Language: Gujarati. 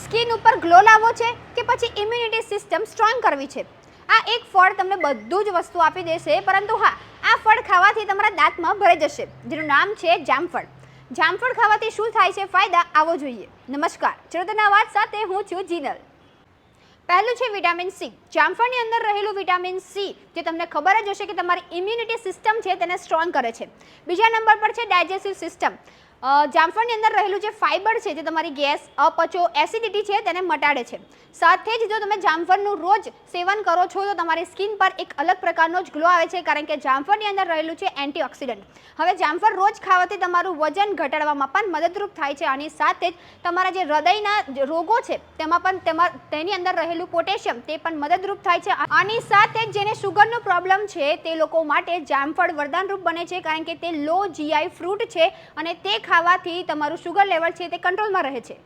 સ્કિન ઉપર ગ્લો લાવવો છે કે પછી ઇમ્યુનિટી સિસ્ટમ સ્ટ્રોંગ કરવી છે? આ એક ફળ તમને બધું જ વસ્તુ આપી દેશે, પરંતુ હા, આ ફળ ખાવાથી તમારા દાંતમાં ભરાઈ જશે, જેનું નામ છે જામફળ. જામફળ ખાવાથી શું થાય છે ફાયદા, આવો જોઈએ. નમસ્કાર, ચરોતરના અવાજ સાથે હું છું જીનલ. પહેલું છે વિટામિન સી. જામફળની અંદર રહેલું વિટામિન સી, જે તમને ખબર જ હશે કે તમારી ઇમ્યુનિટી સિસ્ટમ છે તેને સ્ટ્રોંગ કરે છે. બીજા નંબર પર છે ડાયજેસ્ટિવ સિસ્ટમ. જામફળની અંદર રહેલું જે ફાઇબર છે, જે તમારી ગેસ, અપચો, એસિડિટી છે તેને મટાડે છે. સાથે જ જો તમે જામફળનું રોજ સેવન કરો છો તો તમારી સ્કિન પર એક અલગ પ્રકારનો જ ગ્લો આવે છે, કારણ કે જામફળની અંદર રહેલું છે એન્ટીઓક્સિડન્ટ. હવે જામફળ રોજ ખાવાથી તમારું વજન ઘટાડવામાં પણ મદદરૂપ થાય છે. આની સાથે જ તમારા જે હૃદયના રોગો છે તેમાં પણ તેની અંદર રહેલું પોટેશિયમ તે પણ મદદરૂપ થાય છે. આની સાથે જ જેને શુગરનો પ્રોબ્લેમ છે તે લોકો માટે જામફળ વરદાનરૂપ બને છે, કારણ કે તે લો જીઆઈ ફ્રૂટ છે અને તે ખાવાથી તમારું શુગર લેવલ છે તે કંટ્રોલમાં રહે છે.